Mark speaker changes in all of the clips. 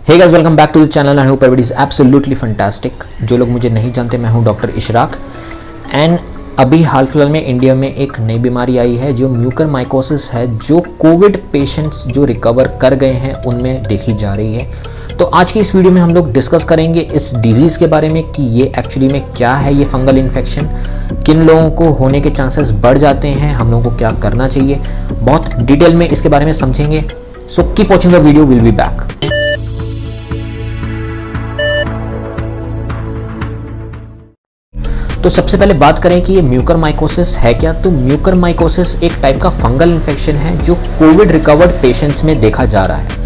Speaker 1: Hey guys, welcome back to the channel. I hope everybody is absolutely fantastic. जो लोग मुझे नहीं जानते, मैं हूं डॉक्टर इशराक एंड अभी हाल फिलहाल में इंडिया में एक नई बीमारी आई है जो म्यूकरमाइकोसिस है, जो कोविड पेशेंट्स जो रिकवर कर गए हैं उनमें देखी जा रही है। तो आज की इस वीडियो में हम लोग डिस्कस करेंगे इस डिजीज़ के बारे में कि ये एक्चुअली में क्या है, ये फंगल इन्फेक्शन किन लोगों को होने के चांसेस बढ़ जाते हैं, हम लोगों को क्या करना चाहिए, बहुत डिटेल में इसके बारे में समझेंगे। So keep watching the video, will be back. तो सबसे पहले बात करें कि ये म्यूकरमाइकोसिस है क्या। तो म्यूकरमाइकोसिस एक टाइप का फंगल इन्फेक्शन है जो कोविड रिकवर्ड पेशेंट्स में देखा जा रहा है।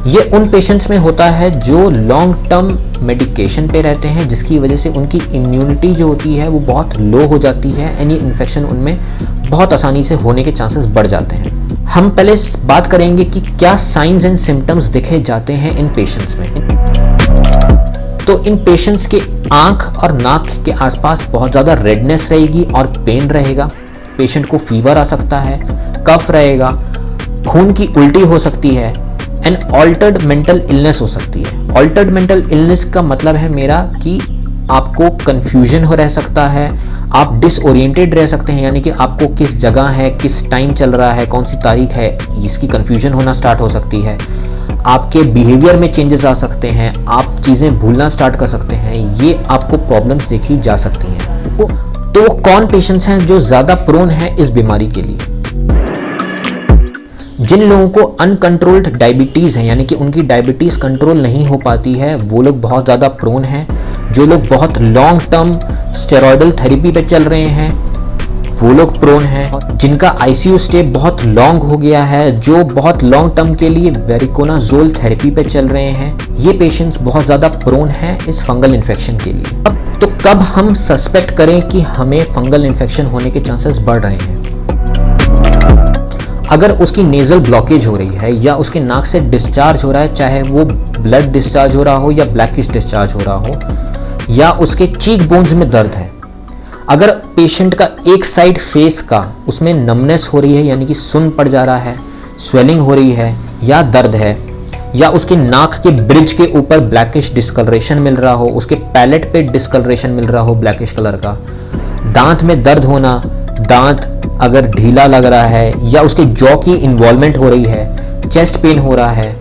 Speaker 1: ये उन पेशेंट्स में होता है जो लॉन्ग टर्म मेडिकेशन पे रहते हैं, जिसकी वजह से उनकी इम्यूनिटी जो होती है वो बहुत लो हो जाती है एंड ये इन्फेक्शन उनमें बहुत आसानी से होने के चांसेस बढ़ जाते हैं। हम पहले बात करेंगे कि क्या साइंस एंड सिम्टम्स दिखे जाते हैं इन पेशेंट्स में। तो इन पेशेंट्स के आंख और नाक के आसपास बहुत ज़्यादा रेडनेस रहेगी और पेन रहेगा। पेशेंट को फीवर आ सकता है, कफ रहेगा, खून की उल्टी हो सकती है एंड ऑल्टर्ड मेंटल इलनेस हो सकती है। ऑल्टर्ड मेंटल इलनेस का मतलब है मेरा कि आपको कंफ्यूजन हो रह सकता है, आप डिसओरिएंटेड रह सकते हैं, यानी कि आपको किस जगह है, किस टाइम चल रहा है, कौन सी तारीख है, इसकी कंफ्यूजन होना स्टार्ट हो सकती है। आपके बिहेवियर में चेंजेस आ सकते हैं, आप चीज़ें भूलना स्टार्ट कर सकते हैं, ये आपको प्रॉब्लम्स देखी जा सकती हैं। तो कौन पेशेंट्स हैं जो ज़्यादा प्रोन हैं इस बीमारी के लिए? जिन लोगों को अनकंट्रोल्ड डायबिटीज़ है, यानी कि उनकी डायबिटीज़ कंट्रोल नहीं हो पाती है, वो लोग बहुत ज़्यादा प्रोन हैं। जो लोग बहुत लॉन्ग टर्म स्टेरॉयडल थेरेपी पे चल रहे हैं वो लोग प्रोन हैं। जिनका आईसीयू स्टे बहुत लॉन्ग हो गया है, जो बहुत लॉन्ग टर्म के लिए वेरिकोनाजोल थेरेपी पे चल रहे हैं, ये पेशेंट्स बहुत ज़्यादा प्रोन हैं इस फंगल इन्फेक्शन के लिए। तो कब हम सस्पेक्ट करें कि हमें फंगल इन्फेक्शन होने के चांसेस बढ़ रहे हैं? अगर उसकी नेजल ब्लॉकेज हो रही है या उसके नाक से डिस्चार्ज हो रहा है, चाहे वो ब्लड डिस्चार्ज हो रहा हो या ब्लैकिश डिस्चार्ज हो रहा हो, या उसके चीक बोन्स में दर्द है, अगर पेशेंट का एक साइड फेस का उसमें नमनेस हो रही है, यानी कि सुन्न पड़ जा रहा है, स्वेलिंग हो रही है या दर्द है, या उसके नाक के ब्रिज के ऊपर ब्लैकिश डिस्कलरेशन मिल रहा हो, उसके पैलेट पे डिस्कलरेशन मिल रहा हो ब्लैकिश कलर का, दांत में दर्द होना, दांत अगर ढीला लग रहा है या उसके जॉ की इन्वॉल्वमेंट हो रही है, चेस्ट पेन हो रहा है,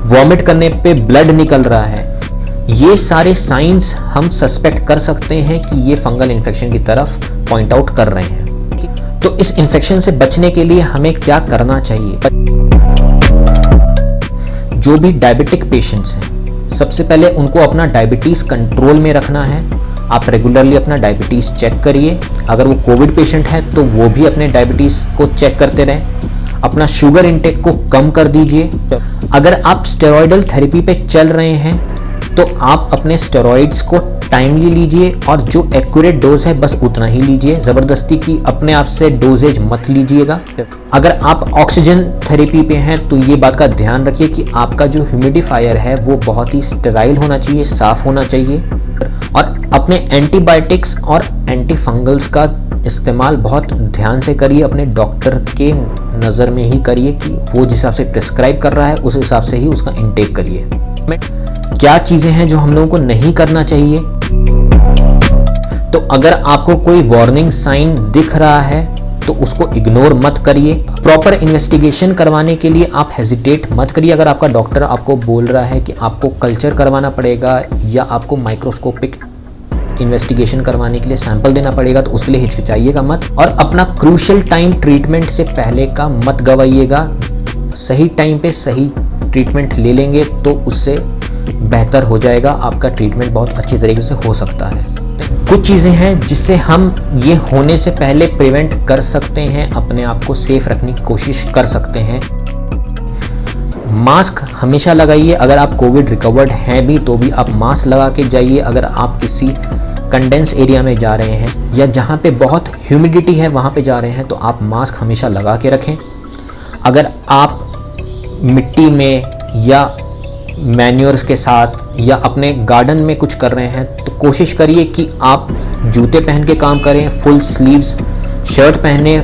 Speaker 1: वॉमिट करने पे ब्लड निकल रहा है, ये सारे साइंस हम सस्पेक्ट कर सकते हैं कि ये फंगल इन्फेक्शन की तरफ पॉइंट आउट कर रहे हैं। तो इस इन्फेक्शन से बचने के लिए हमें क्या करना चाहिए? जो भी डायबिटिक पेशेंट्स हैं, सबसे पहले उनको अपना डायबिटीज़ कंट्रोल में रखना है। आप रेगुलरली अपना डायबिटीज़ चेक करिए। अगर वो कोविड पेशेंट है तो वो भी अपने डायबिटीज़ को चेक करते रहें। अपना शुगर इंटेक को कम कर दीजिए। अगर आप स्टेरॉयडल थेरेपी पे चल रहे हैं तो आप अपने स्टेरॉइड्स को टाइमली लीजिए और जो एक्यूरेट डोज है बस उतना ही लीजिए। ज़बरदस्ती की अपने आप से डोजेज मत लीजिएगा। अगर आप ऑक्सीजन थेरेपी पे हैं तो ये बात का ध्यान रखिए कि आपका जो ह्यूमिडिफायर है वो बहुत ही स्टेराइल होना चाहिए, साफ़ होना चाहिए। और अपने एंटीबायोटिक्स और एंटी फंगल्स का इस्तेमाल बहुत ध्यान से करिए, अपने डॉक्टर के नज़र में ही करिए कि वो जिस हिसाब से प्रिस्क्राइब कर रहा है उस हिसाब से ही उसका इंटेक करिए। क्या चीज़ें हैं जो हम लोगों को नहीं करना चाहिए? तो अगर आपको कोई वार्निंग साइन दिख रहा है तो उसको इग्नोर मत करिए। प्रॉपर इन्वेस्टिगेशन करवाने के लिए आप हेजिटेट मत करिए। अगर आपका डॉक्टर आपको बोल रहा है कि आपको कल्चर करवाना पड़ेगा या आपको माइक्रोस्कोपिक इन्वेस्टिगेशन करवाने के लिए सैंपल देना पड़ेगा तो उसके लिए हिचकिचाइएगा मत। और अपना क्रूशियल टाइम ट्रीटमेंट से पहले का मत गवाइएगा। सही टाइम पे सही ट्रीटमेंट ले लेंगे तो उससे बेहतर हो जाएगा, आपका ट्रीटमेंट बहुत अच्छी तरीके से हो सकता है। कुछ चीज़ें हैं जिससे हम ये होने से पहले प्रिवेंट कर सकते हैं, अपने आप को सेफ रखने की कोशिश कर सकते हैं। मास्क हमेशा लगाइए। अगर आप कोविड रिकवर्ड हैं भी तो भी आप मास्क लगा के जाइए। अगर आप किसी कंडेंस एरिया में जा रहे हैं या जहाँ पे बहुत ह्यूमिडिटी है वहाँ पे जा रहे हैं तो आप मास्क हमेशा लगा के रखें। अगर आप मिट्टी में या मैन्योर्स के साथ या अपने गार्डन में कुछ कर रहे हैं तो कोशिश करिए कि आप जूते पहन के काम करें, फुल स्लीव्स शर्ट पहने,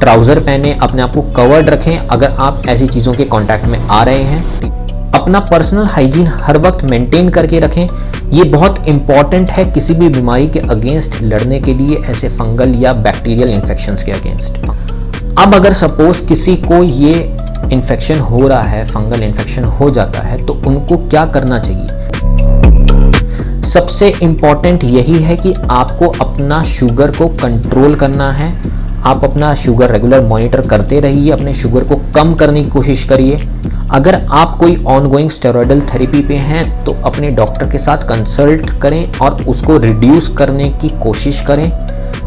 Speaker 1: ट्राउज़र पहने, अपने आप को कवर्ड रखें अगर आप ऐसी चीज़ों के कांटेक्ट में आ रहे हैं। अपना पर्सनल हाइजीन हर वक्त मेंटेन करके रखें। ये बहुत इंपॉर्टेंट है किसी भी बीमारी के अगेंस्ट लड़ने के लिए, ऐसे फंगल या बैक्टीरियल इन्फेक्शंस के अगेंस्ट। अब अगर सपोज किसी को ये इन्फेक्शन हो रहा है, फंगल इन्फेक्शन हो जाता है, तो उनको क्या करना चाहिए? सबसे इम्पॉर्टेंट यही है कि आपको अपना शुगर को कंट्रोल करना है। आप अपना शुगर रेगुलर मॉनिटर करते रहिए, अपने शुगर को कम करने की कोशिश करिए। अगर आप कोई ऑनगोइंग स्टेरॉयडल थेरेपी पे हैं तो अपने डॉक्टर के साथ कंसल्ट करें और उसको रिड्यूस करने की कोशिश करें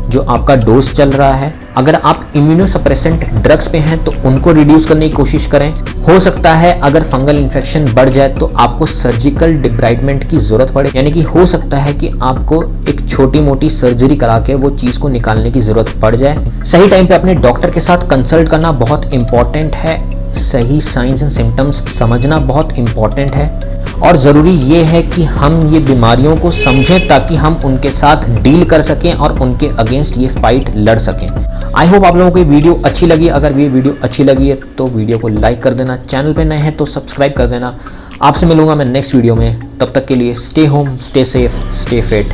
Speaker 1: जो आपका डोज चल रहा है। अगर आप इम्यूनोसप्रेसेंट ड्रग्स पे हैं तो उनको रिड्यूस करने की कोशिश करें। हो सकता है अगर फंगल इन्फेक्शन बढ़ जाए तो आपको सर्जिकल डिब्राइडमेंट की जरूरत पड़े, यानी कि हो सकता है कि आपको एक छोटी मोटी सर्जरी करा के वो चीज़ को निकालने की जरूरत पड़ जाए। सही टाइम पे अपने डॉक्टर के साथ कंसल्ट करना बहुत इंपॉर्टेंट है। सही साइंस एंड सिम्टम्स समझना बहुत इंपॉर्टेंट है और ज़रूरी ये है कि हम ये बीमारियों को समझें ताकि हम उनके साथ डील कर सकें और उनके अगेंस्ट ये फाइट लड़ सकें। आई होप आप लोगों को ये वीडियो अच्छी लगी। अगर ये वीडियो अच्छी लगी है तो वीडियो को लाइक कर देना, चैनल पे नए हैं तो सब्सक्राइब कर देना। आपसे मिलूंगा मैं नेक्स्ट वीडियो में, तब तक के लिए stay home, stay safe, stay fit.